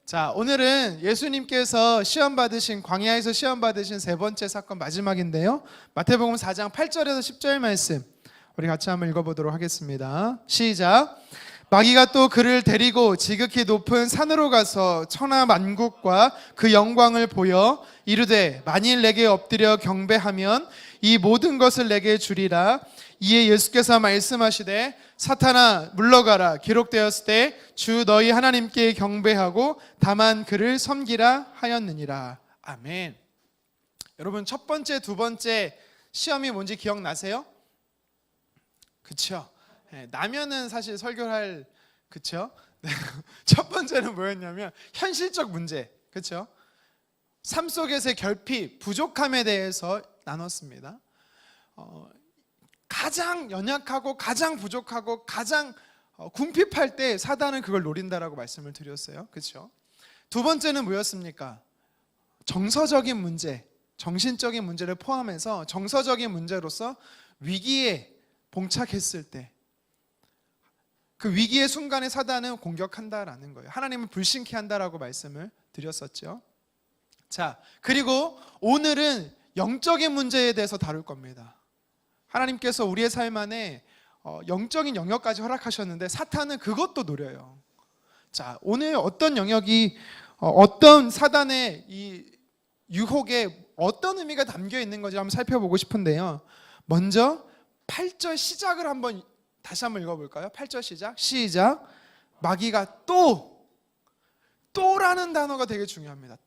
자, 오늘은 예수님께서 광야에서 시험 받으신 세 번째 사건 마지막인데요. 마태복음 4장 8절에서 10절 말씀 우리 같이 한번 읽어보도록 하겠습니다. 시작. 마귀가 또 그를 데리고 지극히 높은 산으로 가서 천하 만국과 그 영광을 보여 이르되 만일 내게 엎드려 경배하면 이 모든 것을 내게 주리라. 이에 예수께서 말씀하시되 사탄아 물러가라. 기록되었을 때 주 너희 하나님께 경배하고 다만 그를 섬기라 하였느니라. 아멘. 여러분, 첫 번째, 두 번째 시험이 뭔지 기억나세요? 그쵸? 나면은 사실 설교할, 그쵸? 첫 번째는 뭐였냐면 현실적 문제, 그쵸? 삶 속에서의 결핍, 부족함에 대해서 나눴습니다. 가장 연약하고 가장 부족하고 가장 궁핍할 때 사단은 그걸 노린다라고 말씀을 드렸어요. 그렇죠? 두 번째는 뭐였습니까? 정서적인 문제, 정신적인 문제를 포함해서 정서적인 문제로서 위기에 봉착했을 때 그 위기의 순간에 사단은 공격한다라는 거예요. 하나님을 불신케 한다라고 말씀을 드렸었죠. 자, 그리고 오늘은 영적인 문제에 대해서 다룰 겁니다. 하나님께서 우리의 삶 안에 영적인 영역까지 허락하셨는데 사탄은 그것도 노려요. 자, 오늘 어떤 영역이 어떤 사단의 이 유혹에 어떤 의미가 담겨 있는 건지 한번 살펴보고 싶은데요. 먼저 8절 시작을 다시 한번 읽어볼까요? 8절 시작. 마귀가 또라는 단어가 되게 중요합니다.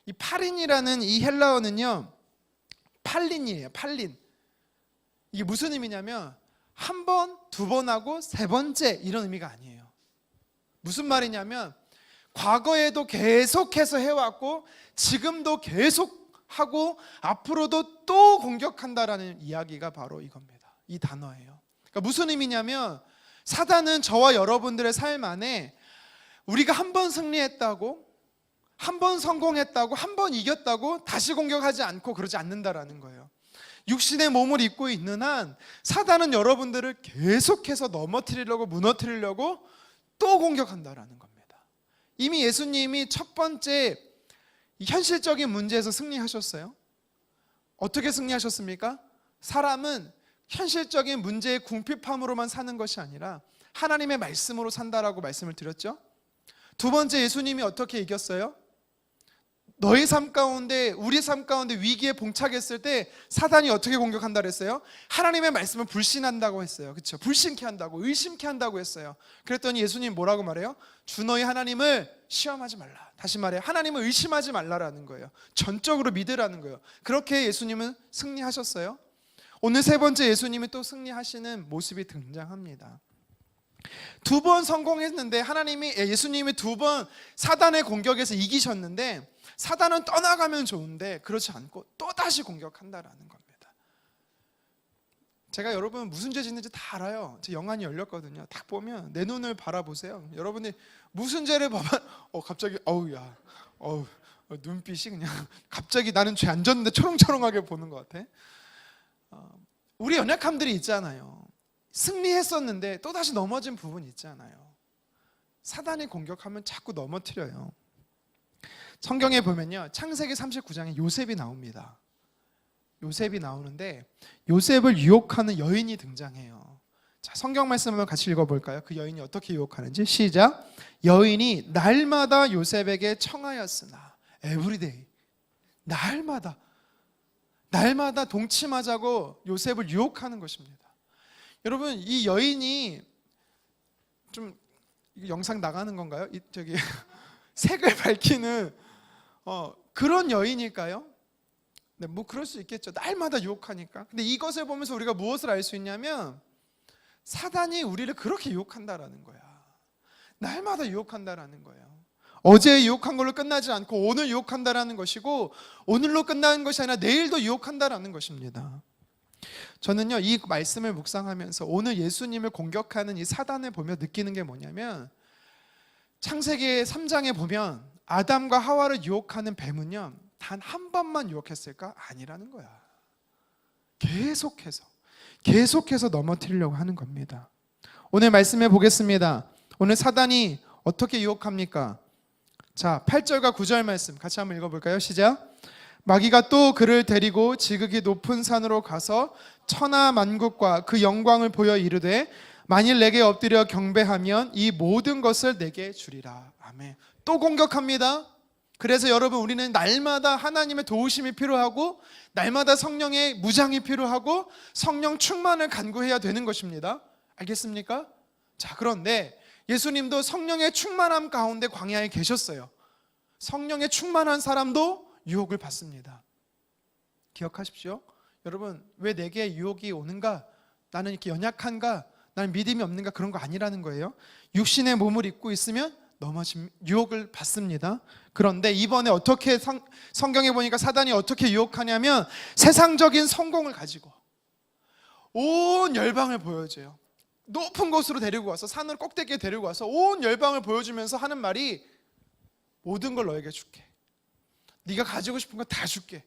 이 팔인이라는 이 헬라어는요, 팔린이에요. 팔린. 이게 무슨 의미냐면 한 번, 두 번 하고 세 번째 이런 의미가 아니에요. 무슨 말이냐면 과거에도 계속해서 해왔고 지금도 계속하고 앞으로도 또 공격한다라는 이야기가 바로 이겁니다. 이 단어예요. 그러니까 무슨 의미냐면 사단은 저와 여러분들의 삶 안에 우리가 한 번 승리했다고, 한 번 성공했다고, 한 번 이겼다고 다시 공격하지 않고 그러지 않는다라는 거예요. 육신의 몸을 입고 있는 한 사단은 여러분들을 계속해서 넘어뜨리려고, 무너뜨리려고 또 공격한다라는 겁니다. 이미 예수님이 첫 번째 현실적인 문제에서 승리하셨어요. 어떻게 승리하셨습니까? 사람은 현실적인 문제의 궁핍함으로만 사는 것이 아니라 하나님의 말씀으로 산다라고 말씀을 드렸죠. 두 번째, 예수님이 어떻게 이겼어요? 너의 삶 가운데, 우리 삶 가운데 위기에 봉착했을 때 사단이 어떻게 공격한다 그랬어요? 하나님의 말씀을 불신한다고 했어요. 그렇죠? 불신케 한다고, 의심케 한다고 했어요. 그랬더니 예수님 뭐라고 말해요? 주 너희 하나님을 시험하지 말라. 다시 말해, 하나님을 의심하지 말라라는 거예요. 전적으로 믿으라는 거예요. 그렇게 예수님은 승리하셨어요. 오늘 세 번째, 예수님이 또 승리하시는 모습이 등장합니다. 두 번 성공했는데 예수님이 두 번 사단의 공격에서 이기셨는데 사단은 떠나가면 좋은데 그렇지 않고 또다시 공격한다라는 겁니다. 제가 여러분 무슨 죄 짓는지 다 알아요. 제 영안이 열렸거든요. 딱 보면 내 눈을 바라보세요. 여러분이 무슨 죄를 봐봐, 갑자기 눈빛이 그냥 갑자기 나는 죄 안 졌는데 초롱초롱하게 보는 것 같아. 우리 연약함들이 있잖아요. 승리했었는데 또다시 넘어진 부분이 있잖아요. 사단이 공격하면 자꾸 넘어뜨려요. 성경에 보면요, 창세기 39장에 요셉이 나옵니다. 요셉이 나오는데 요셉을 유혹하는 여인이 등장해요. 자, 성경 말씀 한번 같이 읽어볼까요? 그 여인이 어떻게 유혹하는지. 시작. 여인이 날마다 요셉에게 청하였으나, 에브리데이, 날마다 동침하자고 요셉을 유혹하는 것입니다. 여러분, 이 여인이 좀 영상 나가는 건가요? 색을 밝히는 그런 여인일까요? 네, 뭐 그럴 수 있겠죠. 날마다 유혹하니까. 근데 이것을 보면서 우리가 무엇을 알 수 있냐면 사단이 우리를 그렇게 유혹한다라는 거야. 날마다 유혹한다라는 거예요. 어제 유혹한 걸로 끝나지 않고 오늘 유혹한다라는 것이고, 오늘로 끝나는 것이 아니라 내일도 유혹한다라는 것입니다. 저는요, 이 말씀을 묵상하면서 오늘 예수님을 공격하는 이 사단을 보며 느끼는 게 뭐냐면, 창세기 3장에 보면 아담과 하와를 유혹하는 뱀은요, 단 한 번만 유혹했을까? 아니라는 거야. 계속해서 넘어뜨리려고 하는 겁니다. 오늘 말씀해 보겠습니다. 오늘 사단이 어떻게 유혹합니까? 자, 8절과 9절 말씀 같이 한번 읽어볼까요? 시작. 마귀가 또 그를 데리고 지극히 높은 산으로 가서 천하 만국과 그 영광을 보여 이르되 만일 내게 엎드려 경배하면 이 모든 것을 내게 주리라. 아멘. 또 공격합니다. 그래서 여러분, 우리는 날마다 하나님의 도우심이 필요하고 날마다 성령의 무장이 필요하고 성령 충만을 간구해야 되는 것입니다. 알겠습니까? 자, 그런데 예수님도 성령의 충만함 가운데 광야에 계셨어요. 성령의 충만한 사람도 유혹을 받습니다. 기억하십시오. 여러분, 왜 내게 유혹이 오는가? 나는 이렇게 연약한가? 나는 믿음이 없는가? 그런 거 아니라는 거예요. 육신의 몸을 입고 있으면 유혹을 받습니다. 그런데 이번에 어떻게 성경에 보니까 사단이 어떻게 유혹하냐면 세상적인 성공을 가지고 온 열방을 보여줘요. 높은 곳으로 데리고 와서, 산을 꼭대기에 데리고 와서 온 열방을 보여주면서 하는 말이 모든 걸 너에게 줄게. 네가 가지고 싶은 거 다 줄게.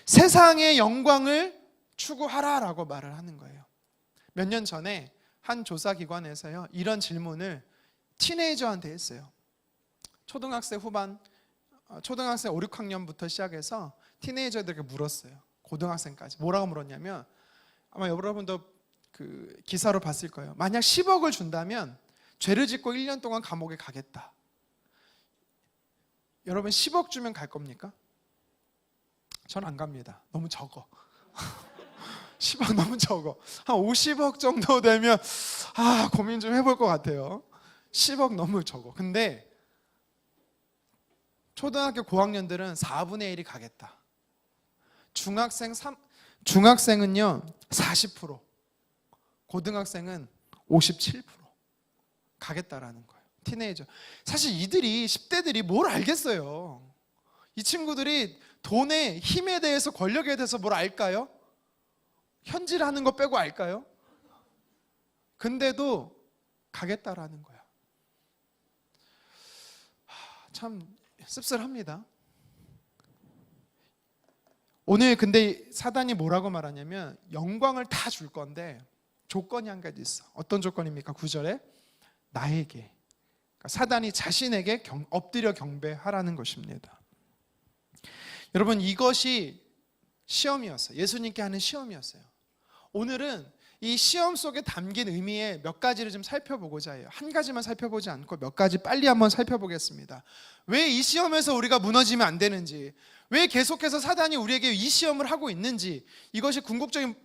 세상의 영광을 추구하라라고 말을 하는 거예요. 몇 년 전에 한 조사기관에서요, 이런 질문을 티네이저한테 했어요. 초등학생 후반, 초등학생 5, 6학년부터 시작해서 티네이저들에게 물었어요. 고등학생까지. 뭐라고 물었냐면, 아마 여러분도 그 기사로 봤을 거예요. 만약 10억을 준다면 죄를 짓고 1년 동안 감옥에 가겠다. 여러분, 10억 주면 갈 겁니까? 전 안 갑니다. 너무 적어. 10억 너무 적어. 한 50억 정도 되면 고민 좀 해볼 것 같아요. 10억 너무 적어. 근데 초등학교 고학년들은 4분의 1이 가겠다. 중학생은요 40%, 고등학생은 57% 가겠다라는 거예요. 티네이저. 사실 이들이 10대들이 뭘 알겠어요. 이 친구들이 돈의 힘에 대해서, 권력에 대해서 뭘 알까요? 현질하는 거 빼고 알까요? 근데도 가겠다라는 거야. 참 씁쓸합니다. 오늘 근데 사단이 뭐라고 말하냐면 영광을 다 줄 건데 조건이 한 가지 있어. 어떤 조건입니까? 9절에 나에게, 그러니까 사단이 자신에게 엎드려 경배하라는 것입니다. 여러분, 이것이 시험이었어요. 예수님께 하는 시험이었어요. 오늘은 이 시험 속에 담긴 의미의 몇 가지를 좀 살펴보고자 해요. 한 가지만 살펴보지 않고 몇 가지 빨리 한번 살펴보겠습니다. 왜 이 시험에서 우리가 무너지면 안 되는지, 왜 계속해서 사단이 우리에게 이 시험을 하고 있는지, 이것이 궁극적인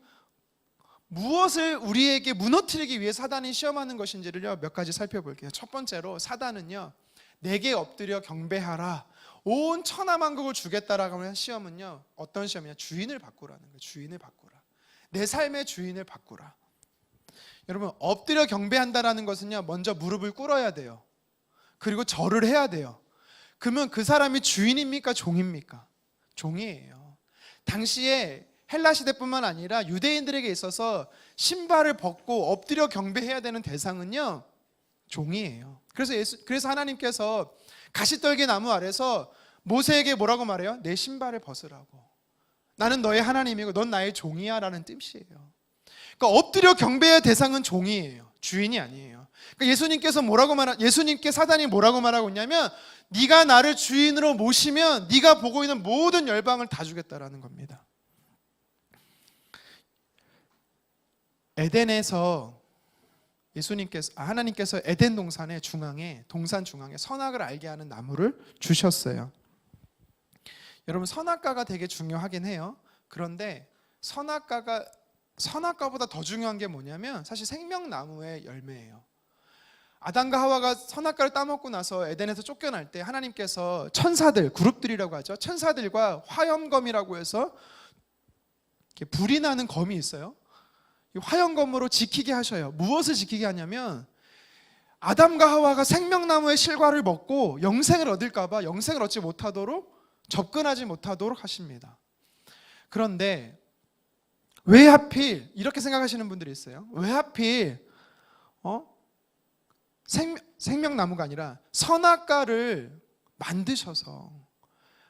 무엇을 우리에게 무너뜨리기 위해 사단이 시험하는 것인지를 몇 가지 살펴볼게요. 첫 번째로, 사단은요, 내게 엎드려 경배하라, 온 천하만국을 주겠다라고 하는 시험은요, 어떤 시험이냐? 주인을 바꾸라는 거예요. 주인을 바꾸라. 내 삶의 주인을 바꾸라. 여러분, 엎드려 경배한다라는 것은요, 먼저 무릎을 꿇어야 돼요. 그리고 절을 해야 돼요. 그러면 그 사람이 주인입니까? 종입니까? 종이에요. 당시에 헬라 시대뿐만 아니라 유대인들에게 있어서 신발을 벗고 엎드려 경배해야 되는 대상은요, 종이에요. 그래서 하나님께서 가시떨기 나무 아래서 모세에게 뭐라고 말해요? 내 신발을 벗으라고. 나는 너의 하나님이고 넌 나의 종이야 라는 뜻이에요. 그러니까 엎드려 경배의 대상은 종이에요. 주인이 아니에요. 그러니까 예수님께 사단이 뭐라고 말하고 있냐면, 네가 나를 주인으로 모시면 네가 보고 있는 모든 열방을 다 주겠다라는 겁니다. 에덴에서 하나님께서 에덴 동산의 동산 중앙에 선악을 알게 하는 나무를 주셨어요. 여러분, 선악과가 되게 중요하긴 해요. 그런데 선악과보다 더 중요한 게 뭐냐면 사실 생명나무의 열매예요. 아담과 하와가 선악과를 따먹고 나서 에덴에서 쫓겨날 때 하나님께서 천사들, 그룹들이라고 하죠. 천사들과 화염검이라고 해서 이렇게 불이 나는 검이 있어요. 이 화염검으로 지키게 하셔요. 무엇을 지키게 하냐면 아담과 하와가 생명나무의 실과를 먹고 영생을 얻을까 봐 영생을 얻지 못하도록, 접근하지 못하도록 하십니다. 그런데 왜 하필 이렇게 생각하시는 분들이 있어요. 왜 하필 생명나무가 아니라 선악과를 만드셔서,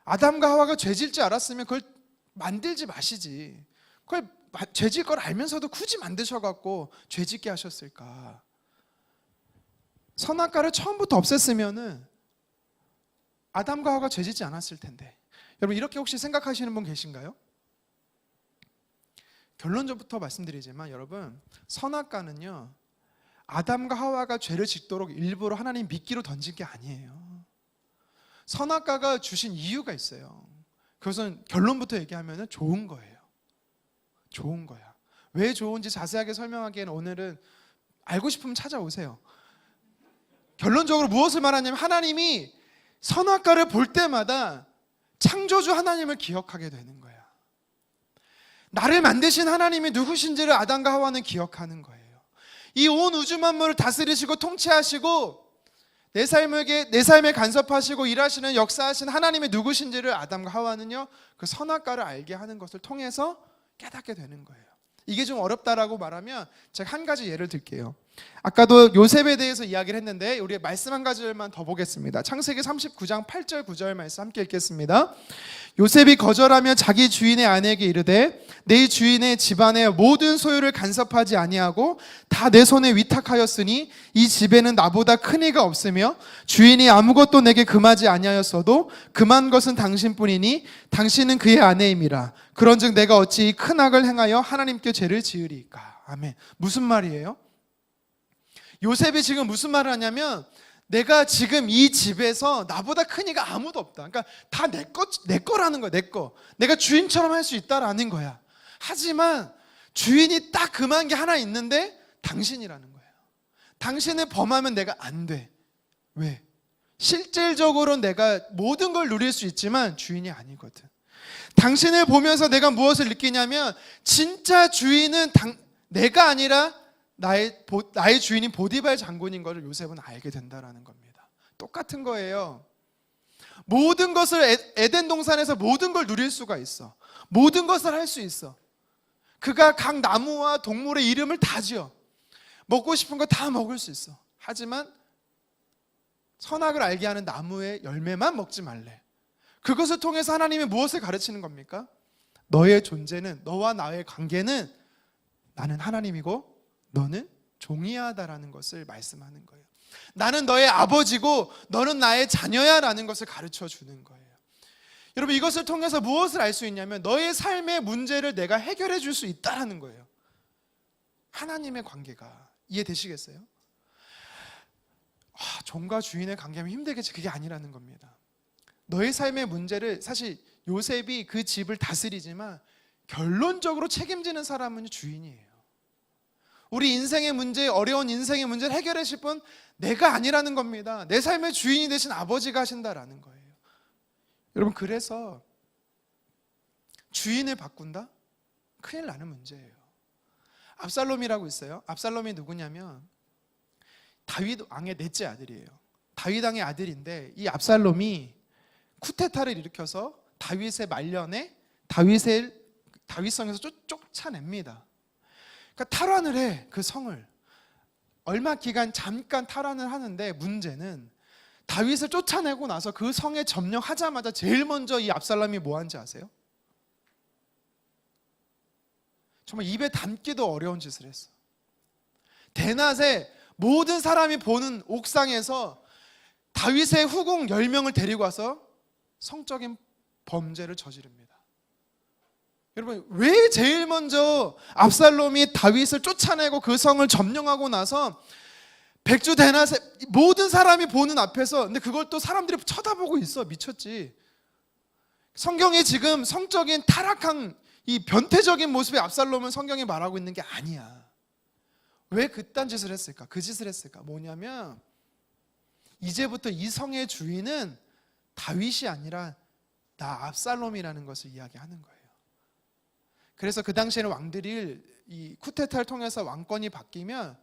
아담과 하와가 죄질 줄 알았으면 그걸 만들지 마시지, 그걸 죄질 걸 알면서도 굳이 만드셔갖고 죄짓게 하셨을까? 선악과를 처음부터 없앴으면은 아담과 하와가 죄짓지 않았을 텐데. 여러분 이렇게 혹시 생각하시는 분 계신가요? 결론적부터 말씀드리지만 여러분, 선악과는요 아담과 하와가 죄를 짓도록 일부러 하나님 미끼로 던진 게 아니에요. 선악과가 주신 이유가 있어요. 그것은 결론부터 얘기하면 좋은 거예요. 좋은 거야. 왜 좋은지 자세하게 설명하기에는 오늘은 알고 싶으면 찾아오세요. 결론적으로 무엇을 말하냐면 하나님이 선악과를 볼 때마다 창조주 하나님을 기억하게 되는 거야. 나를 만드신 하나님이 누구신지를 아담과 하와는 기억하는 거예요. 이 온 우주 만물을 다스리시고 통치하시고 내 삶에 간섭하시고 일하시는 역사하신 하나님이 누구신지를 아담과 하와는요 그 선악과를 알게 하는 것을 통해서 깨닫게 되는 거예요. 이게 좀 어렵다라고 말하면 제가 한 가지 예를 들게요. 아까도 요셉에 대해서 이야기를 했는데 우리 말씀 한 가지만 더 보겠습니다. 창세기 39장 8절 9절 말씀 함께 읽겠습니다. 요셉이 거절하며 자기 주인의 아내에게 이르되 내 주인의 집안의 모든 소유를 간섭하지 아니하고 다 내 손에 위탁하였으니 이 집에는 나보다 큰 이가 없으며 주인이 아무것도 내게 금하지 아니하였어도 금한 것은 당신뿐이니 당신은 그의 아내임이라. 그런즉 내가 어찌 이 큰 악을 행하여 하나님께 죄를 지으리까. 아멘. 무슨 말이에요? 요셉이 지금 무슨 말을 하냐면 내가 지금 이 집에서 나보다 큰 이가 아무도 없다. 그러니까 다 내 거라는 거야. 내 거. 내가 주인처럼 할 수 있다라는 거야. 하지만 주인이 딱 금한 게 하나 있는데 당신이라는 거예요. 당신을 범하면 내가 안 돼. 왜? 실질적으로 내가 모든 걸 누릴 수 있지만 주인이 아니거든. 당신을 보면서 내가 무엇을 느끼냐면 진짜 주인은 내가 아니라 나의 주인인 보디발 장군인 것을 요셉은 알게 된다는 겁니다. 똑같은 거예요. 모든 것을 에덴 동산에서 모든 걸 누릴 수가 있어. 모든 것을 할 수 있어. 그가 각 나무와 동물의 이름을 다 지어. 먹고 싶은 거 다 먹을 수 있어. 하지만 선악을 알게 하는 나무의 열매만 먹지 말래. 그것을 통해서 하나님이 무엇을 가르치는 겁니까? 너의 존재는, 너와 나의 관계는 나는 하나님이고 너는 종이하다라는 것을 말씀하는 거예요. 나는 너의 아버지고 너는 나의 자녀야 라는 것을 가르쳐 주는 거예요. 여러분 이것을 통해서 무엇을 알 수 있냐면 너의 삶의 문제를 내가 해결해 줄 수 있다는 거예요. 하나님의 관계가. 이해되시겠어요? 종과 주인의 관계하면 힘들겠지. 그게 아니라는 겁니다. 너의 삶의 문제를 사실 요셉이 그 집을 다스리지만 결론적으로 책임지는 사람은 주인이에요. 우리 인생의 문제, 어려운 인생의 문제를 해결해 주실 분 내가 아니라는 겁니다. 내 삶의 주인이 되신 아버지가 하신다라는 거예요. 여러분 그래서 주인을 바꾼다? 큰일 나는 문제예요. 압살롬이라고 있어요. 압살롬이 누구냐면 다윗 왕의 넷째 아들이에요. 다윗 왕의 아들인데 이 압살롬이 쿠데타를 일으켜서 다윗의 말년에 다윗성에서 쫓아냅니다. 그러니까 탈환을 해. 그 성을 얼마 기간 잠깐 탈환을 하는데 문제는 다윗을 쫓아내고 나서 그 성에 점령하자마자 제일 먼저 이 압살롬이 뭐 한지 아세요? 정말 입에 담기도 어려운 짓을 했어. 대낮에 모든 사람이 보는 옥상에서 다윗의 후궁 10명을 데리고 와서 성적인 범죄를 저지릅니다. 여러분 왜 제일 먼저 압살롬이 다윗을 쫓아내고 그 성을 점령하고 나서 백주 대낮에 모든 사람이 보는 앞에서, 근데 그걸 또 사람들이 쳐다보고 있어. 미쳤지. 성경에 지금 성적인 타락한 이 변태적인 모습의 압살롬은 성경이 말하고 있는 게 아니야. 왜 그딴 짓을 했을까? 그 짓을 했을까? 뭐냐면 이제부터 이 성의 주인은 다윗이 아니라 나 압살롬이라는 것을 이야기하는 거예요. 그래서 그 당시에는 왕들이 이 쿠데타를 통해서 왕권이 바뀌면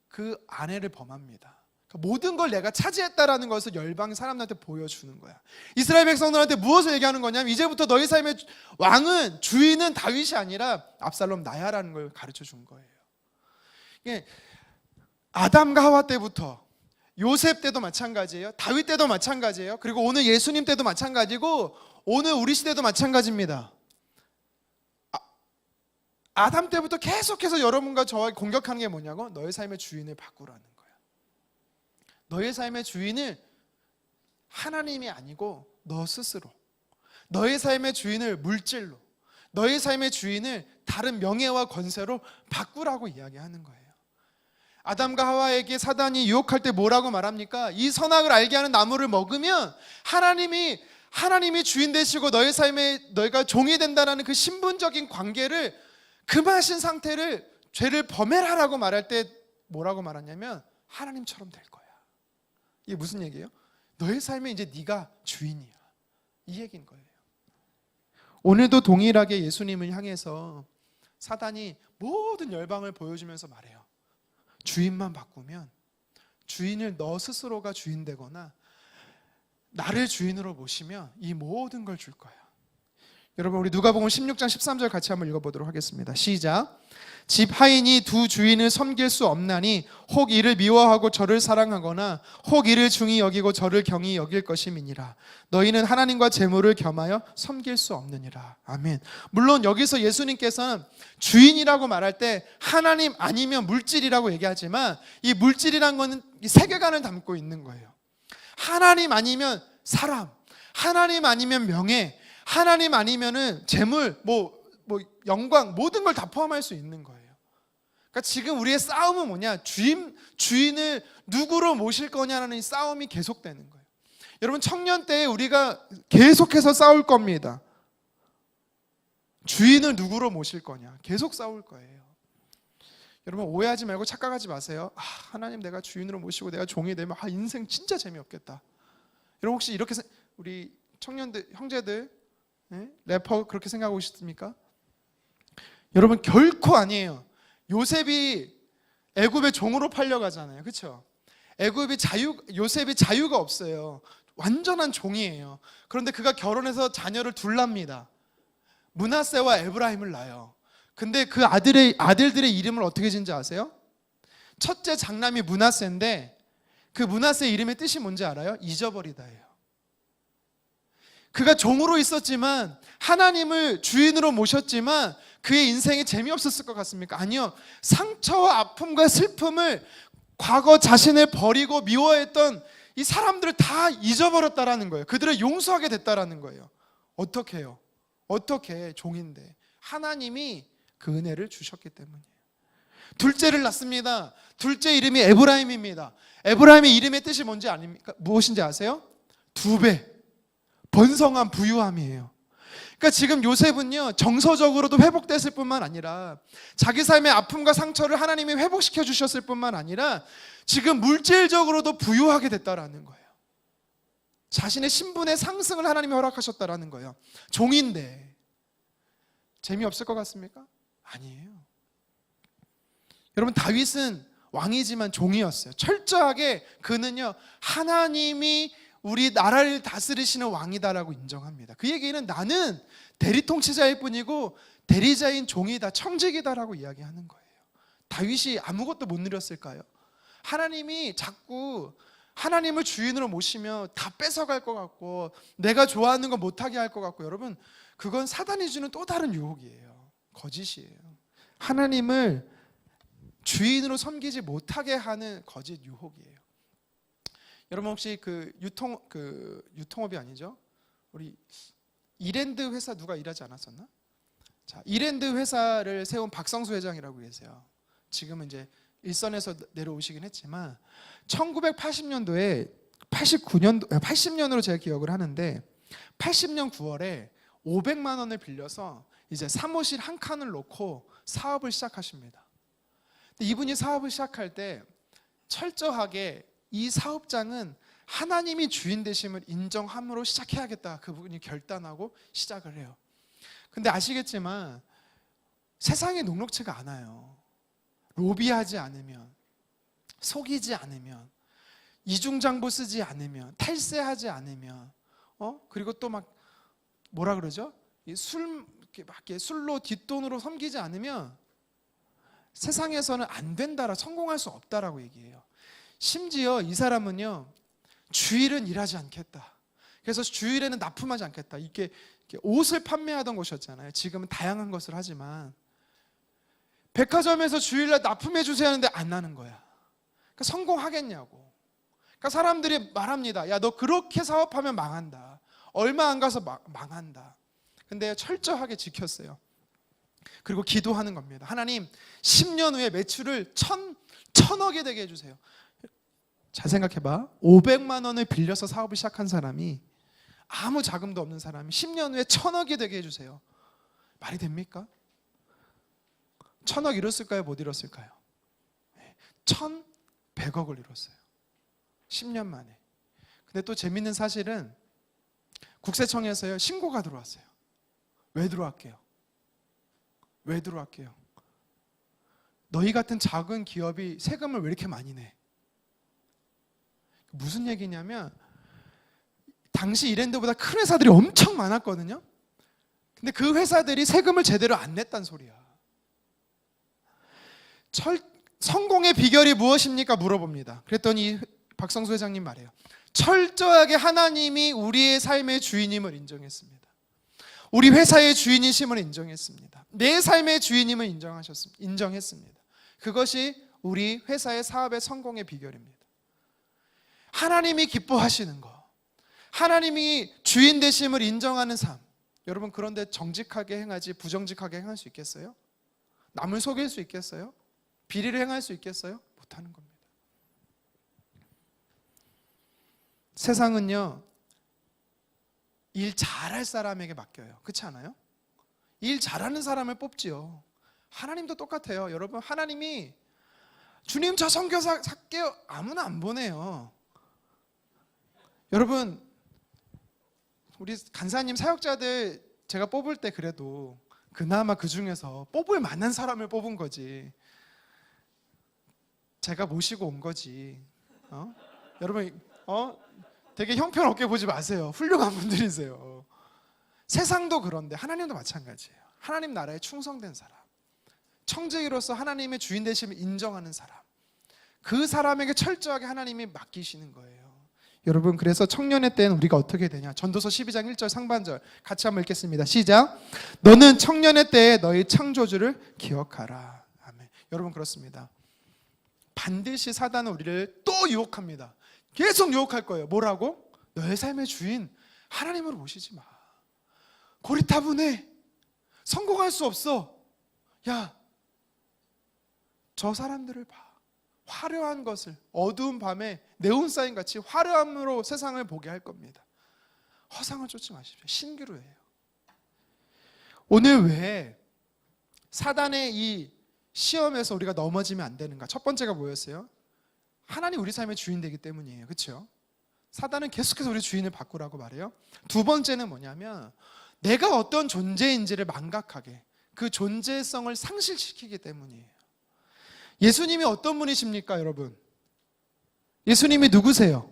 그 아내를 범합니다. 그러니까 모든 걸 내가 차지했다라는 것을 열방 사람들한테 보여주는 거야. 이스라엘 백성들한테 무엇을 얘기하는 거냐면 이제부터 너희 삶의 왕은, 주인은 다윗이 아니라 압살롬 나야라는 걸 가르쳐 준 거예요. 이게 아담과 하와 때부터, 요셉 때도 마찬가지예요. 다윗 때도 마찬가지예요. 그리고 오늘 예수님 때도 마찬가지고 오늘 우리 시대도 마찬가지입니다. 아담 때부터 계속해서 여러분과 저와 공격하는 게 뭐냐고? 너의 삶의 주인을 바꾸라는 거야. 너의 삶의 주인을 하나님이 아니고 너 스스로, 너의 삶의 주인을 물질로, 너의 삶의 주인을 다른 명예와 권세로 바꾸라고 이야기하는 거예요. 아담과 하와에게 사단이 유혹할 때 뭐라고 말합니까? 이 선악을 알게 하는 나무를 먹으면 하나님이 주인 되시고 너의 삶에 너희가 종이 된다는 그 신분적인 관계를 금하신 상태를 죄를 범해라라고 말할 때 뭐라고 말하냐면 하나님처럼 될 거야. 이게 무슨 얘기예요? 너의 삶에 이제 네가 주인이야, 이 얘기인 거예요. 오늘도 동일하게 예수님을 향해서 사단이 모든 열방을 보여주면서 말해요. 주인만 바꾸면, 주인을 너 스스로가 주인 되거나 나를 주인으로 모시면 이 모든 걸 줄 거야. 여러분, 우리 누가복음 16장 13절 같이 한번 읽어보도록 하겠습니다. 시작. 집 하인이 두 주인을 섬길 수 없나니 혹 이를 미워하고 저를 사랑하거나 혹 이를 중히 여기고 저를 경히 여길 것임이니라. 너희는 하나님과 재물을 겸하여 섬길 수 없느니라. 아멘. 물론 여기서 예수님께서는 주인이라고 말할 때 하나님 아니면 물질이라고 얘기하지만 이 물질이란 거는 이 세계관을 담고 있는 거예요. 하나님 아니면 사람, 하나님 아니면 명예, 하나님 아니면은 재물, 영광, 모든 걸 다 포함할 수 있는 거예요. 그러니까 지금 우리의 싸움은 뭐냐? 주인을 누구로 모실 거냐라는 이 싸움이 계속되는 거예요. 여러분, 청년 때에 우리가 계속해서 싸울 겁니다. 주인을 누구로 모실 거냐? 계속 싸울 거예요. 여러분, 오해하지 말고 착각하지 마세요. 하나님 내가 주인으로 모시고 내가 종이 되면 인생 진짜 재미없겠다. 여러분, 혹시 이렇게 우리 청년들, 형제들, 래퍼 그렇게 생각하고 있습니까? 여러분, 결코 아니에요. 요셉이 애굽의 종으로 팔려가잖아요. 그렇죠? 요셉이 자유가 없어요. 완전한 종이에요. 그런데 그가 결혼해서 자녀를 둘 낳습니다. 므낫세와 에브라임을 낳아요. 근데 그 아들들의 이름을 어떻게 짓는지 아세요? 첫째 장남이 므낫세인데 그 므낫세 이름의 뜻이 뭔지 알아요? 잊어버리다예요. 그가 종으로 있었지만 하나님을 주인으로 모셨지만 그의 인생이 재미없었을 것 같습니까? 아니요. 상처와 아픔과 슬픔을 과거 자신을 버리고 미워했던 이 사람들을 다 잊어버렸다라는 거예요. 그들을 용서하게 됐다라는 거예요. 어떻게 해요? 어떻게? 종인데 하나님이 그 은혜를 주셨기 때문이에요. 둘째를 낳습니다. 둘째 이름이 에브라임입니다. 에브라임의 이름의 뜻이 뭔지 아닙니까? 무엇인지 아세요? 2배, 번성한 부유함이에요. 그러니까 지금 요셉은요, 정서적으로도 회복됐을 뿐만 아니라 자기 삶의 아픔과 상처를 하나님이 회복시켜 주셨을 뿐만 아니라 지금 물질적으로도 부유하게 됐다라는 거예요. 자신의 신분의 상승을 하나님이 허락하셨다라는 거예요. 종인데 재미없을 것 같습니까? 아니에요. 여러분, 다윗은 왕이지만 종이었어요. 철저하게 그는요, 하나님이 우리 나라를 다스리시는 왕이다라고 인정합니다. 그 얘기는 나는 대리통치자일 뿐이고 대리자인 종이다, 청직이다라고 이야기하는 거예요. 다윗이 아무것도 못 누렸을까요? 하나님이 자꾸 하나님을 주인으로 모시며 다 뺏어갈 것 같고 내가 좋아하는 거 못하게 할 것 같고, 여러분, 그건 사단이 주는 또 다른 유혹이에요. 거짓이에요. 하나님을 주인으로 섬기지 못하게 하는 거짓 유혹이에요. 여러분, 혹시 유통업이 아니죠? 우리 이랜드 회사 누가 일하지 않았었나? 자, 이랜드 회사를 세운 박성수 회장이라고 계세요. 지금은 이제 일선에서 내려오시긴 했지만 1980년도에 80년으로 제가 기억을 하는데 80년 9월에 500만 원을 빌려서 이제 사무실 한 칸을 놓고 사업을 시작하십니다. 근데 이분이 사업을 시작할 때 철저하게 이 사업장은 하나님이 주인 되심을 인정함으로 시작해야겠다, 그분이 결단하고 시작을 해요. 근데 아시겠지만 세상에 녹록치가 않아요. 로비하지 않으면, 속이지 않으면, 이중장부 쓰지 않으면, 탈세하지 않으면, 그리고 또 막 뭐라 그러죠? 술로 뒷돈으로 섬기지 않으면 세상에서는 안 된다라, 성공할 수 없다라고 얘기해요. 심지어 이 사람은요, 주일은 일하지 않겠다. 그래서 주일에는 납품하지 않겠다. 이렇게 옷을 판매하던 곳이었잖아요. 지금은 다양한 것을 하지만 백화점에서 주일날 납품해 주세요 하는데 안 나는 거야. 그러니까 성공하겠냐고. 그러니까 사람들이 말합니다. 야, 너 그렇게 사업하면 망한다. 얼마 안 가서 망한다. 근데 철저하게 지켰어요. 그리고 기도하는 겁니다. 하나님, 10년 후에 매출을 천억이 되게 해주세요. 잘 생각해봐. 500만 원을 빌려서 사업을 시작한 사람이, 아무 자금도 없는 사람이 10년 후에 1000억이 되게 해주세요. 말이 됩니까? 1000억 이뤘을까요? 못 이뤘을까요? 1100억을 이뤘어요. 10년 만에. 근데 또 재밌는 사실은 국세청에서요, 신고가 들어왔어요. 왜 들어왔게요? 왜 들어왔게요? 너희 같은 작은 기업이 세금을 왜 이렇게 많이 내? 무슨 얘기냐면, 당시 이랜드보다 큰 회사들이 엄청 많았거든요. 근데 그 회사들이 세금을 제대로 안 냈단 소리야. 성공의 비결이 무엇입니까? 물어봅니다. 그랬더니 박성수 회장님 말해요. 철저하게 하나님이 우리의 삶의 주인임을 인정했습니다. 우리 회사의 주인이심을 인정했습니다. 내 삶의 주인임을 인정했습니다. 그것이 우리 회사의 사업의 성공의 비결입니다. 하나님이 기뻐하시는 것, 하나님이 주인 되심을 인정하는 삶. 여러분, 그런데 정직하게 행하지 부정직하게 행할 수 있겠어요? 남을 속일 수 있겠어요? 비리를 행할 수 있겠어요? 못하는 겁니다. 세상은요, 일 잘할 사람에게 맡겨요. 그렇지 않아요? 일 잘하는 사람을 뽑지요. 하나님도 똑같아요. 여러분, 하나님이 주님 저 선교사 살게요, 아무나 안 보내요. 여러분, 우리 간사님 사역자들 제가 뽑을 때 그래도 그나마 그 중에서 뽑을 만한 사람을 뽑은 거지, 제가 모시고 온 거지. 여러분, 되게 형편없게 보지 마세요. 훌륭한 분들이세요. 세상도 그런데 하나님도 마찬가지예요. 하나님 나라에 충성된 사람, 청지기로서 하나님의 주인 되심을 인정하는 사람, 그 사람에게 철저하게 하나님이 맡기시는 거예요. 여러분, 그래서 청년의 때는 우리가 어떻게 되냐? 전도서 12장 1절 상반절 같이 한번 읽겠습니다. 시작. 너는 청년의 때에 너희 창조주를 기억하라. 아멘. 여러분, 그렇습니다. 반드시 사단은 우리를 또 유혹합니다. 계속 유혹할 거예요. 뭐라고? 너의 삶의 주인 하나님으로 모시지 마. 고리타분해. 성공할 수 없어. 야, 저 사람들을 봐. 화려한 것을 어두운 밤에 네온사인 같이 화려함으로 세상을 보게 할 겁니다. 허상을 쫓지 마십시오. 신기루예요. 오늘 왜 사단의 이 시험에서 우리가 넘어지면 안 되는가? 첫 번째가 뭐였어요? 하나님 우리 삶의 주인 되기 때문이에요. 그렇죠? 사단은 계속해서 우리 주인을 바꾸라고 말해요. 두 번째는 뭐냐면, 내가 어떤 존재인지를 망각하게, 그 존재성을 상실시키기 때문이에요. 예수님이 어떤 분이십니까, 여러분? 예수님이 누구세요?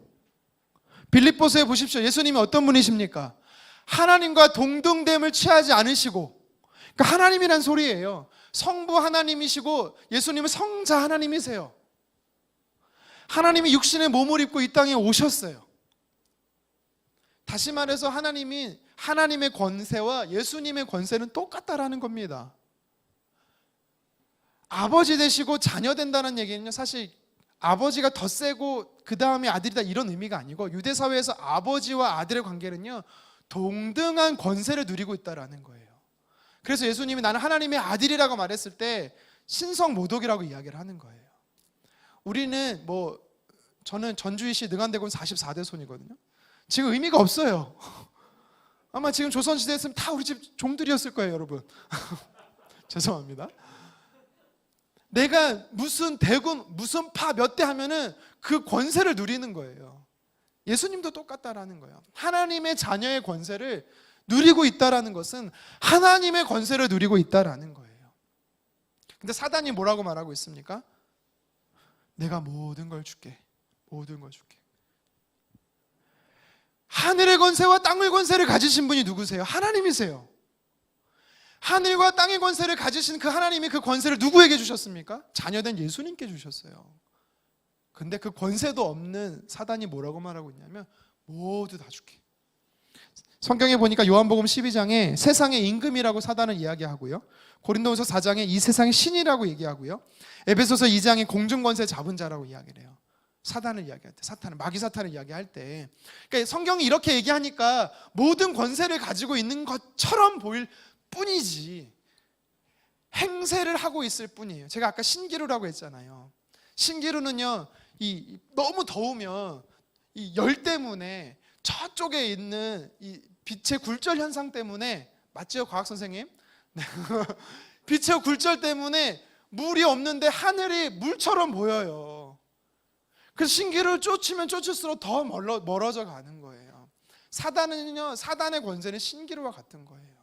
빌립보서에 보십시오. 예수님이 어떤 분이십니까? 하나님과 동등됨을 취하지 않으시고, 그러니까 하나님이란 소리예요. 성부 하나님이시고 예수님은 성자 하나님이세요. 하나님이 육신의 몸을 입고 이 땅에 오셨어요. 다시 말해서 하나님이, 하나님의 권세와 예수님의 권세는 똑같다라는 겁니다. 아버지 되시고 자녀 된다는 얘기는요, 사실 아버지가 더 세고 그 다음에 아들이다 이런 의미가 아니고, 유대 사회에서 아버지와 아들의 관계는요, 동등한 권세를 누리고 있다라는 거예요. 그래서 예수님이 나는 하나님의 아들이라고 말했을 때 신성모독이라고 이야기를 하는 거예요. 우리는 저는 전주이시 능안대군 44대 손이거든요. 지금 의미가 없어요. 아마 지금 조선시대였으면 다 우리 집 종들이었을 거예요, 여러분. 죄송합니다. 내가 무슨 대군, 무슨 파 몇 대 하면은 그 권세를 누리는 거예요. 예수님도 똑같다라는 거예요. 하나님의 자녀의 권세를 누리고 있다라는 것은 하나님의 권세를 누리고 있다라는 거예요. 근데 사단이 뭐라고 말하고 있습니까? 내가 모든 걸 줄게. 모든 걸 줄게. 하늘의 권세와 땅의 권세를 가지신 분이 누구세요? 하나님이세요. 하늘과 땅의 권세를 가지신 그 하나님이 그 권세를 누구에게 주셨습니까? 자녀된 예수님께 주셨어요. 근데 그 권세도 없는 사단이 뭐라고 말하고 있냐면, 모두 다 줄게. 성경에 보니까 요한복음 12장에 세상의 임금이라고 사단을 이야기하고요, 고린도후서 4장에 이 세상의 신이라고 얘기하고요, 에베소서 2장에 공중권세 잡은 자라고 이야기를 해요. 사단을 이야기할 때, 사탄을, 마귀 사탄을 이야기할 때, 그러니까 성경이 이렇게 얘기하니까 모든 권세를 가지고 있는 것처럼 보일 뿐이지 행세를 하고 있을 뿐이에요. 제가 아까 신기루라고 했잖아요. 신기루는요, 너무 더우면 이 열 때문에 저쪽에 있는 이 빛의 굴절 현상 때문에, 맞죠, 과학 선생님? 네. 빛의 굴절 때문에 물이 없는데 하늘이 물처럼 보여요. 그래서 신기루를 쫓으면 쫓을수록 더 멀어져 가는 거예요. 사단은요, 사단의 권세는 신기루와 같은 거예요.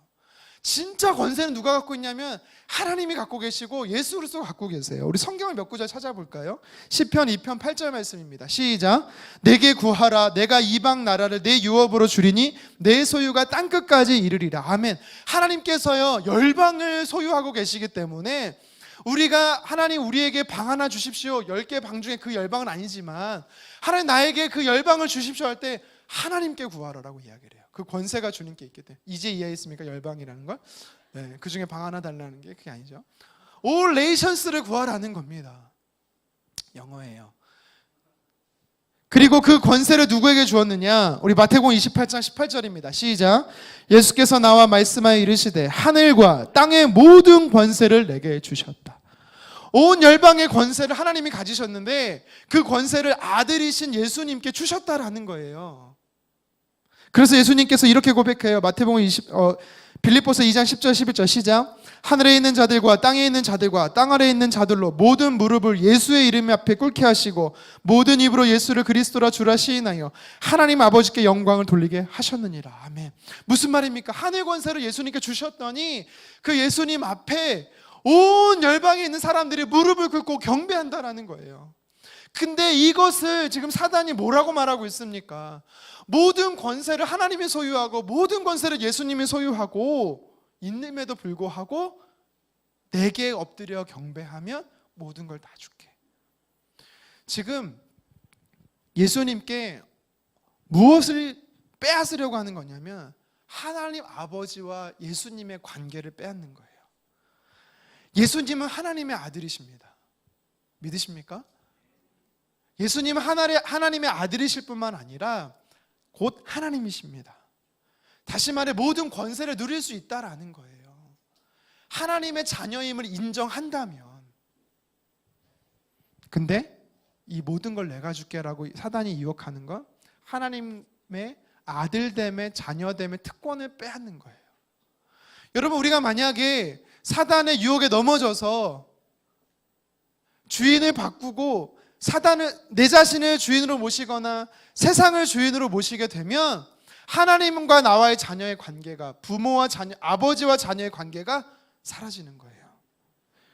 진짜 권세는 누가 갖고 있냐면 하나님이 갖고 계시고 예수 그리스도가 갖고 계세요. 우리 성경을 몇 구절 찾아볼까요? 시편 2편 8절 말씀입니다. 시작. 내게 구하라. 내가 이방 나라를 내 유업으로 주리니 내 소유가 땅끝까지 이르리라. 아멘. 하나님께서요, 열방을 소유하고 계시기 때문에 우리가 하나님 우리에게 방 하나 주십시오, 10개 방 중에 그 열방은 아니지만 하나님 나에게 그 열방을 주십시오 할 때 하나님께 구하라라고 이야기를 해요. 그 권세가 주님께 있기 때문에. 이제 이해했습니까? 열방이라는 걸? 네, 그 중에 방 하나 달라는 게 그게 아니죠. All nations를 구하라는 겁니다. 영어예요. 그리고 그 권세를 누구에게 주었느냐? 우리 마태복음 28장 18절입니다. 시작. 예수께서 나와 말씀하여 이르시되 하늘과 땅의 모든 권세를 내게 주셨다. 온 열방의 권세를 하나님이 가지셨는데 그 권세를 아들이신 예수님께 주셨다라는 거예요. 그래서 예수님께서 이렇게 고백해요. 마태복음 빌립보서 2장 10절 11절 시작. 하늘에 있는 자들과 땅에 있는 자들과 땅 아래에 있는 자들로 모든 무릎을 예수의 이름 앞에 꿇게 하시고 모든 입으로 예수를 그리스도라 주라 시인하여 하나님 아버지께 영광을 돌리게 하셨느니라. 아멘. 무슨 말입니까? 하늘 권세를 예수님께 주셨더니 그 예수님 앞에 온 열방에 있는 사람들이 무릎을 꿇고 경배한다라는 거예요. 근데 이것을 지금 사단이 뭐라고 말하고 있습니까? 모든 권세를 하나님이 소유하고 모든 권세를 예수님이 소유하고 있음에도 불구하고 내게 엎드려 경배하면 모든 걸 다 줄게. 지금 예수님께 무엇을 빼앗으려고 하는 거냐면 하나님 아버지와 예수님의 관계를 빼앗는 거예요. 예수님은 하나님의 아들이십니다. 믿으십니까? 예수님은 하나님의 아들이실 뿐만 아니라 곧 하나님이십니다. 다시 말해 모든 권세를 누릴 수 있다라는 거예요. 하나님의 자녀임을 인정한다면. 근데 이 모든 걸 내가 줄게라고 사단이 유혹하는 건 하나님의 아들됨의 자녀됨의 특권을 빼앗는 거예요. 여러분, 우리가 만약에 사단의 유혹에 넘어져서 주인을 바꾸고 내 자신을 주인으로 모시거나 세상을 주인으로 모시게 되면 하나님과 나와의 자녀의 관계가, 부모와 자녀, 아버지와 자녀의 관계가 사라지는 거예요.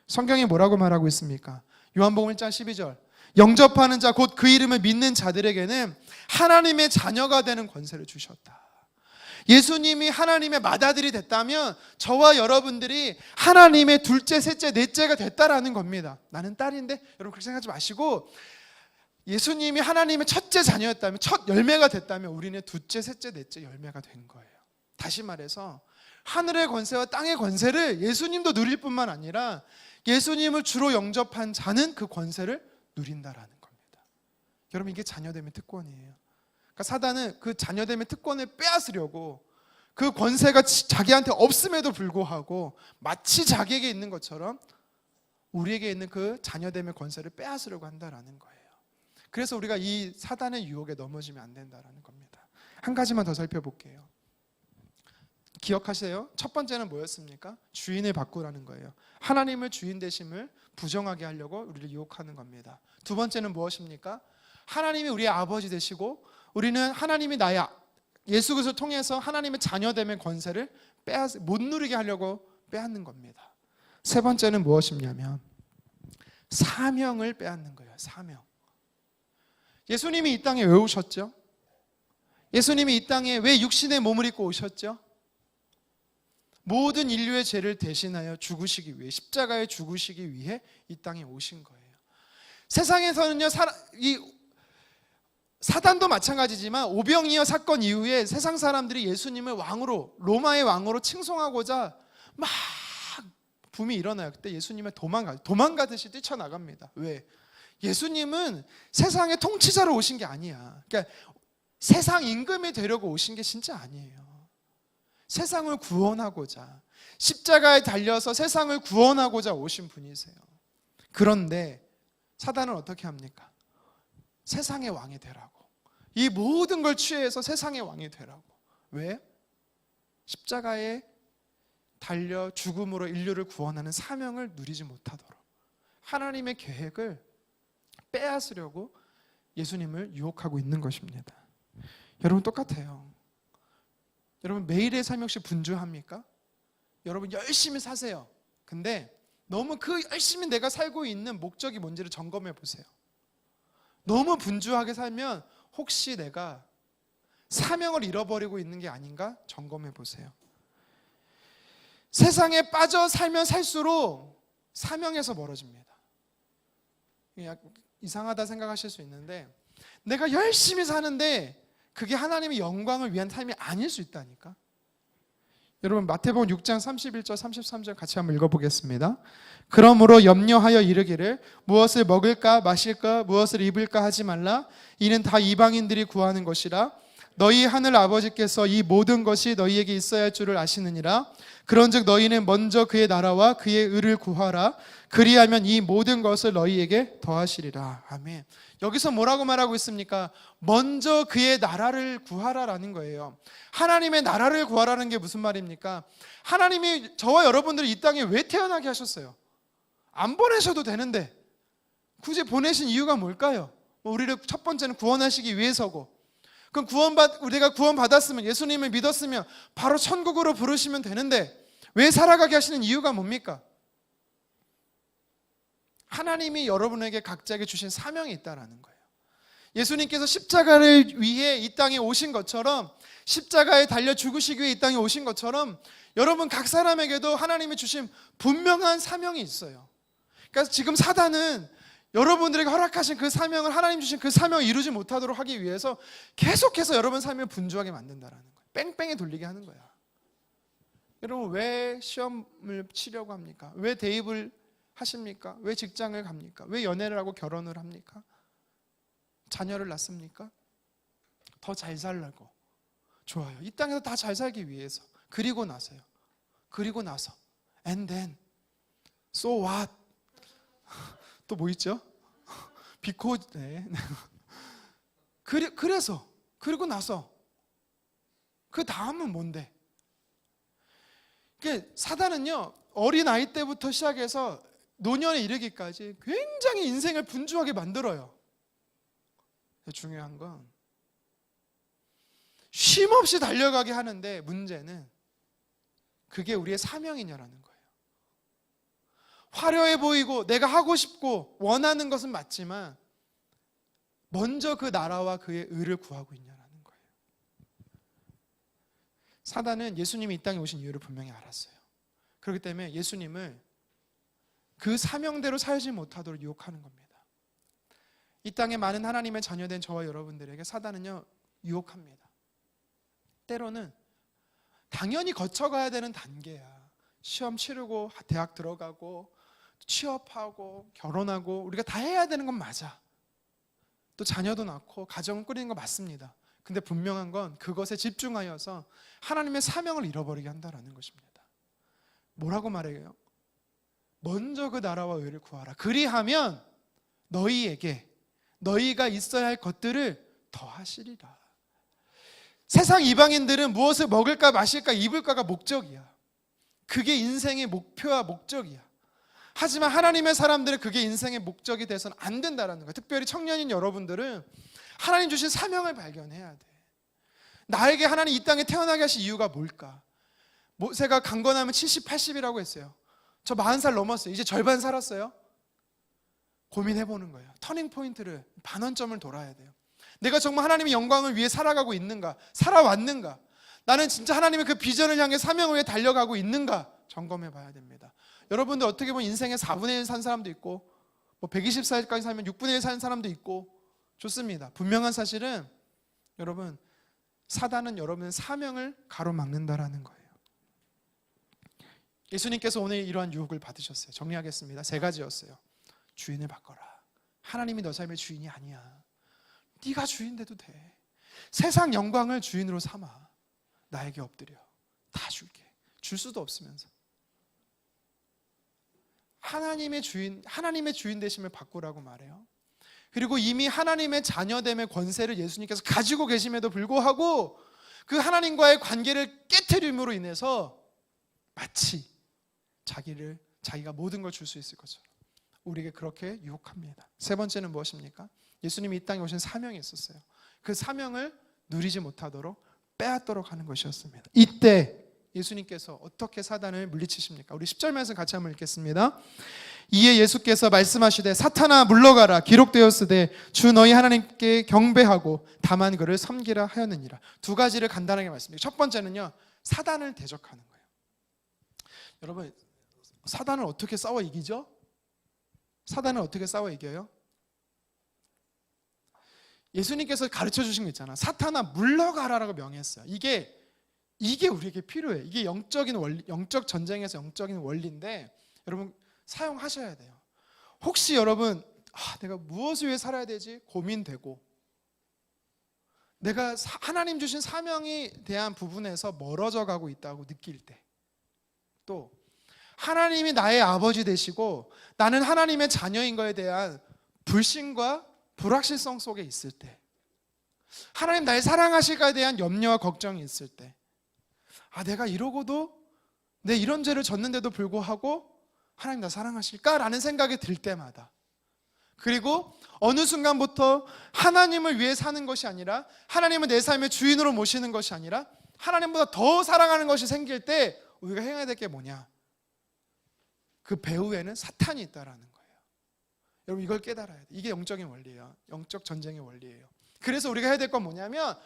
성경이 뭐라고 말하고 있습니까? 요한복음 1장 12절. 영접하는 자 곧 그 이름을 믿는 자들에게는 하나님의 자녀가 되는 권세를 주셨다. 예수님이 하나님의 맏아들이 됐다면 저와 여러분들이 하나님의 둘째, 셋째, 넷째가 됐다라는 겁니다. 나는 딸인데, 여러분 그렇게 생각하지 마시고 예수님이 하나님의 첫째 자녀였다면, 첫 열매가 됐다면 우리는 둘째, 셋째, 넷째 열매가 된 거예요. 다시 말해서 하늘의 권세와 땅의 권세를 예수님도 누릴 뿐만 아니라 예수님을 주로 영접한 자는 그 권세를 누린다라는 겁니다. 여러분, 이게 자녀됨의 특권이에요. 그러니까 사단은 그 자녀됨의 특권을 빼앗으려고 그 권세가 자기한테 없음에도 불구하고 마치 자기에게 있는 것처럼 우리에게 있는 그 자녀됨의 권세를 빼앗으려고 한다라는 거예요. 그래서 우리가 이 사단의 유혹에 넘어지면 안 된다라는 겁니다. 한 가지만 더 살펴볼게요. 기억하세요. 첫 번째는 뭐였습니까? 주인을 바꾸라는 거예요. 하나님을 주인 되심을 부정하게 하려고 우리를 유혹하는 겁니다. 두 번째는 무엇입니까? 하나님이 우리의 아버지 되시고 우리는 하나님이 나의 예수 그리스도를 통해서 하나님의 자녀됨의 권세를 못 누리게 하려고 빼앗는 겁니다. 세 번째는 무엇이냐면 사명을 빼앗는 거예요. 사명. 예수님이 이 땅에 왜 오셨죠? 예수님이 이 땅에 왜 육신의 몸을 입고 오셨죠? 모든 인류의 죄를 대신하여 죽으시기 위해, 십자가에 죽으시기 위해 이 땅에 오신 거예요. 세상에서는요, 사단도 마찬가지지만 오병이어 사건 이후에 세상 사람들이 예수님을 왕으로, 로마의 왕으로 칭송하고자 막 붐이 일어나요. 그때 예수님은 도망가듯이 뛰쳐나갑니다. 왜? 예수님은 세상의 통치자로 오신 게 아니야. 그러니까 세상 임금이 되려고 오신 게 진짜 아니에요. 세상을 구원하고자, 십자가에 달려서 세상을 구원하고자 오신 분이세요. 그런데 사단은 어떻게 합니까? 세상의 왕이 되라고, 이 모든 걸 취해서 세상의 왕이 되라고. 왜? 십자가에 달려 죽음으로 인류를 구원하는 사명을 누리지 못하도록 하나님의 계획을 빼앗으려고 예수님을 유혹하고 있는 것입니다. 여러분, 똑같아요. 여러분, 매일의 삶이 혹시 분주합니까? 여러분, 열심히 사세요. 근데 너무 그 열심히 내가 살고 있는 목적이 뭔지를 점검해 보세요. 너무 분주하게 살면 혹시 내가 사명을 잃어버리고 있는 게 아닌가 점검해 보세요. 세상에 빠져 살면 살수록 사명에서 멀어집니다. 이상하다 생각하실 수 있는데, 내가 열심히 사는데 그게 하나님의 영광을 위한 삶이 아닐 수 있다니까. 여러분, 마태복음 6장 31절 33절 같이 한번 읽어보겠습니다. 그러므로 염려하여 이르기를 무엇을 먹을까 마실까 무엇을 입을까 하지 말라. 이는 다 이방인들이 구하는 것이라. 너희 하늘 아버지께서 이 모든 것이 너희에게 있어야 할 줄을 아시느니라. 그런즉 너희는 먼저 그의 나라와 그의 의를 구하라. 그리하면 이 모든 것을 너희에게 더하시리라. 아멘. 여기서 뭐라고 말하고 있습니까? 먼저 그의 나라를 구하라라는 거예요. 하나님의 나라를 구하라는 게 무슨 말입니까? 하나님이 저와 여러분들을 이 땅에 왜 태어나게 하셨어요? 안 보내셔도 되는데 굳이 보내신 이유가 뭘까요? 우리를 첫 번째는 구원하시기 위해서고, 그럼 우리가 구원받았으면, 예수님을 믿었으면 바로 천국으로 부르시면 되는데 왜 살아가게 하시는 이유가 뭡니까? 하나님이 여러분에게 각자에게 주신 사명이 있다는 거예요. 예수님께서 십자가를 위해 이 땅에 오신 것처럼, 십자가에 달려 죽으시기 위해 이 땅에 오신 것처럼 여러분 각 사람에게도 하나님이 주신 분명한 사명이 있어요. 그러니까 지금 사단은 여러분들에게 허락하신 그 사명을, 하나님 주신 그 사명을 이루지 못하도록 하기 위해서 계속해서 여러분 삶을 분주하게 만든다는 거예요. 뺑뺑이 돌리게 하는 거야. 여러분, 왜 시험을 치려고 합니까? 왜 대입을 하십니까? 왜 직장을 갑니까? 왜 연애를 하고 결혼을 합니까? 자녀를 낳습니까? 더 잘 살려고. 좋아요. 이 땅에서 다 잘 살기 위해서. 그리고 나서요. 그리고 나서 and then so what? 또 뭐 있죠? because 네. 그래서 그리고 나서 그 다음은 뭔데? 그러니까 사단은요, 어린 아이 때부터 시작해서 노년에 이르기까지 굉장히 인생을 분주하게 만들어요. 중요한 건 쉼없이 달려가게 하는데, 문제는 그게 우리의 사명이냐라는 거예요. 화려해 보이고 내가 하고 싶고 원하는 것은 맞지만 먼저 그 나라와 그의 의를 구하고 있냐라는 거예요. 사단은 예수님이 이 땅에 오신 이유를 분명히 알았어요. 그렇기 때문에 예수님을 그 사명대로 살지 못하도록 유혹하는 겁니다. 이 땅에 많은 하나님의 자녀된 저와 여러분들에게 사단은요, 유혹합니다. 때로는 당연히 거쳐가야 되는 단계야. 시험 치르고 대학 들어가고 취업하고 결혼하고 우리가 다 해야 되는 건 맞아. 또 자녀도 낳고 가정을 꾸리는 거 맞습니다. 근데 분명한 건 그것에 집중하여서 하나님의 사명을 잃어버리게 한다는 것입니다. 뭐라고 말해요? 먼저 그 나라와 의를 구하라. 그리하면 너희에게 너희가 있어야 할 것들을 더하시리라. 세상 이방인들은 무엇을 먹을까 마실까 입을까가 목적이야. 그게 인생의 목표와 목적이야. 하지만 하나님의 사람들은 그게 인생의 목적이 돼서는 안 된다는 거예요. 특별히 청년인 여러분들은 하나님 주신 사명을 발견해야 돼. 나에게 하나님 이 땅에 태어나게 하신 이유가 뭘까? 모세가 강건하면 70, 80이라고 했어요. 저 40살 넘었어요. 이제 절반 살았어요. 고민해보는 거예요. 터닝 포인트를, 반원점을 돌아야 돼요. 내가 정말 하나님의 영광을 위해 살아가고 있는가? 살아왔는가? 나는 진짜 하나님의 그 비전을 향해 사명을 위해 달려가고 있는가? 점검해 봐야 됩니다. 여러분들 어떻게 보면 인생의 4분의 1 산 사람도 있고, 뭐 120살까지 살면 6분의 1 사는 사람도 있고, 좋습니다. 분명한 사실은 여러분, 사단은 여러분의 사명을 가로막는다라는 거예요. 예수님께서 오늘 이러한 유혹을 받으셨어요. 정리하겠습니다. 3가지였어요. 주인을 바꿔라. 하나님이 너 삶의 주인이 아니야. 네가 주인 돼도 돼. 세상 영광을 주인으로 삼아. 나에게 엎드려. 다 줄게. 줄 수도 없으면서. 하나님의 주인 되심을 바꾸라고 말해요. 그리고 이미 하나님의 자녀됨의 권세를 예수님께서 가지고 계심에도 불구하고 그 하나님과의 관계를 깨트림으로 인해서 마치 자기가 모든 걸 줄 수 있을 것처럼 우리에게 그렇게 유혹합니다. 세 번째는 무엇입니까? 예수님이 이 땅에 오신 사명이 있었어요. 그 사명을 누리지 못하도록 빼앗도록 하는 것이었습니다. 이때 예수님께서 어떻게 사단을 물리치십니까? 우리 10절 말씀 같이 한번 읽겠습니다. 이에 예수께서 말씀하시되 사탄아 물러가라 기록되었으되 주 너희 하나님께 경배하고 다만 그를 섬기라 하였느니라. 두 가지를 간단하게 말씀드립니다. 첫 번째는요, 사단을 대적하는 거예요. 여러분, 사단을 어떻게 싸워 이기죠? 사단을 어떻게 싸워 이겨요? 예수님께서 가르쳐 주신 거 있잖아. 사탄아 물러가라라고 명했어요. 이게 우리에게 필요해. 이게 영적인 원리, 영적 전쟁에서 영적인 원리인데 여러분 사용하셔야 돼요. 혹시 여러분 내가 무엇을 위해 살아야 되지? 고민되고 내가 하나님 주신 사명에 대한 부분에서 멀어져 가고 있다고 느낄 때, 또 하나님이 나의 아버지 되시고 나는 하나님의 자녀인 것에 대한 불신과 불확실성 속에 있을 때, 하나님 날 사랑하실까에 대한 염려와 걱정이 있을 때, 내가 이러고도 내 이런 죄를 졌는데도 불구하고 하나님 나 사랑하실까라는 생각이 들 때마다, 그리고 어느 순간부터 하나님을 위해 사는 것이 아니라 하나님을 내 삶의 주인으로 모시는 것이 아니라 하나님보다 더 사랑하는 것이 생길 때 우리가 행해야 될 게 뭐냐? 그 배후에는 사탄이 있다라는 거예요. 여러분 이걸 깨달아야 돼. 이게 영적인 원리예요. 영적 전쟁의 원리예요. 그래서 우리가 해야 될 건 뭐냐면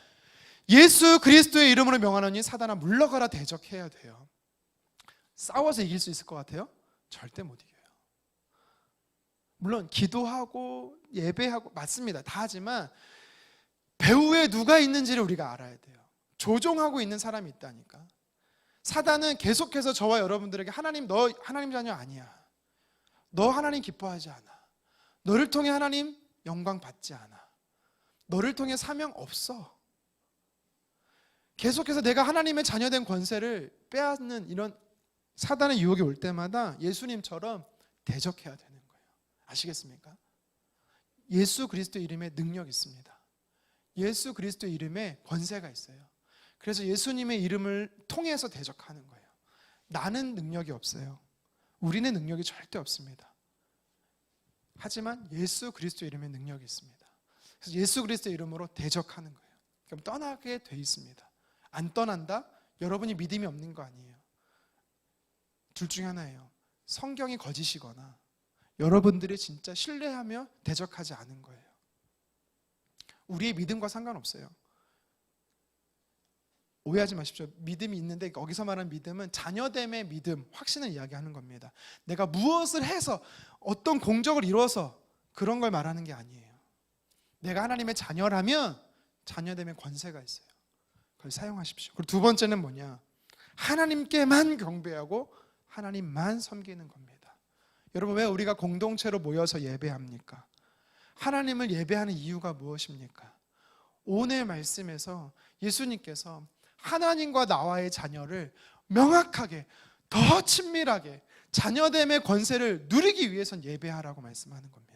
예수 그리스도의 이름으로 명하노니 사단아 물러가라 대적해야 돼요. 싸워서 이길 수 있을 것 같아요? 절대 못 이겨요. 물론 기도하고 예배하고 맞습니다. 다 하지만 배후에 누가 있는지를 우리가 알아야 돼요. 조종하고 있는 사람이 있다니까. 사단은 계속해서 저와 여러분들에게 하나님 너 하나님 자녀 아니야. 너 하나님 기뻐하지 않아. 너를 통해 하나님 영광 받지 않아. 너를 통해 사명 없어. 계속해서 내가 하나님의 자녀된 권세를 빼앗는 이런 사단의 유혹이 올 때마다 예수님처럼 대적해야 되는 거예요. 아시겠습니까? 예수 그리스도의 이름에 능력이 있습니다. 예수 그리스도의 이름에 권세가 있어요. 그래서 예수님의 이름을 통해서 대적하는 거예요. 나는 능력이 없어요. 우리는 능력이 절대 없습니다. 하지만 예수 그리스도의 이름에 능력이 있습니다. 그래서 예수 그리스도의 이름으로 대적하는 거예요. 그럼 떠나게 돼 있습니다. 안 떠난다? 여러분이 믿음이 없는 거 아니에요. 둘 중에 하나예요. 성경이 거짓이거나 여러분들이 진짜 신뢰하며 대적하지 않은 거예요. 우리의 믿음과 상관없어요. 오해하지 마십시오. 믿음이 있는데 거기서 말하는 믿음은 자녀됨의 믿음, 확신을 이야기하는 겁니다. 내가 무엇을 해서 어떤 공적을 이루어서 그런 걸 말하는 게 아니에요. 내가 하나님의 자녀라면 자녀됨의 권세가 있어요. 그걸 사용하십시오. 그리고 두 번째는 뭐냐? 하나님께만 경배하고 하나님만 섬기는 겁니다. 여러분 왜 우리가 공동체로 모여서 예배합니까? 하나님을 예배하는 이유가 무엇입니까? 오늘 말씀에서 예수님께서 하나님과 나와의 자녀를 명확하게 더 친밀하게 자녀됨의 권세를 누리기 위해선 예배하라고 말씀하는 겁니다.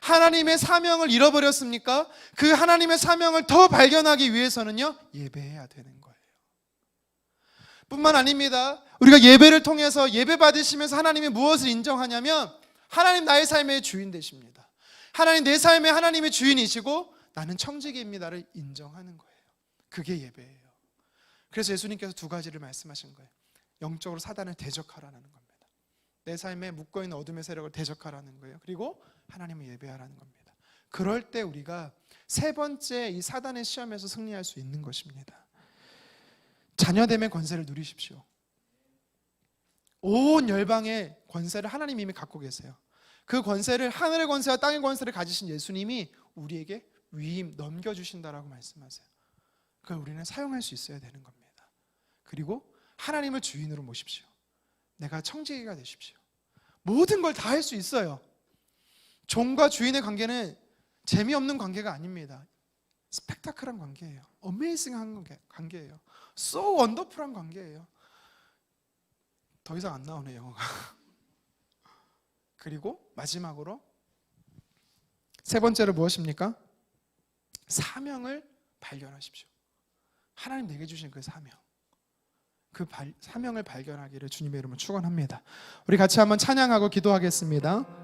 하나님의 사명을 잃어버렸습니까? 그 하나님의 사명을 더 발견하기 위해서는요, 예배해야 되는 거예요. 뿐만 아닙니다. 우리가 예배를 통해서 예배 받으시면서 하나님이 무엇을 인정하냐면 하나님 나의 삶의 주인 되십니다. 하나님 내 삶의 하나님의 주인이시고 나는 청지기입니다를 인정하는 거예요. 그게 예배예요. 그래서 예수님께서 두 가지를 말씀하신 거예요. 영적으로 사단을 대적하라는 겁니다. 내 삶에 묶어있는 어둠의 세력을 대적하라는 거예요. 그리고 하나님을 예배하라는 겁니다. 그럴 때 우리가 세 번째 이 사단의 시험에서 승리할 수 있는 것입니다. 자녀됨의 권세를 누리십시오. 온 열방의 권세를 하나님 이미 갖고 계세요. 그 권세를 하늘의 권세와 땅의 권세를 가지신 예수님이 우리에게 위임 넘겨주신다라고 말씀하세요. 그걸 우리는 사용할 수 있어야 되는 겁니다. 그리고 하나님을 주인으로 모십시오. 내가 청지기가 되십시오. 모든 걸 다 할 수 있어요. 종과 주인의 관계는 재미없는 관계가 아닙니다. 스펙타클한 관계예요. 어메이징한 관계예요. So 원더풀한 관계예요. 더 이상 안 나오네 영어가. 그리고 마지막으로 세 번째로 무엇입니까? 사명을 발견하십시오. 하나님 내게 주신 그 사명, 그 사명을 발견하기를 주님의 이름으로 축원합니다. 우리 같이 한번 찬양하고 기도하겠습니다.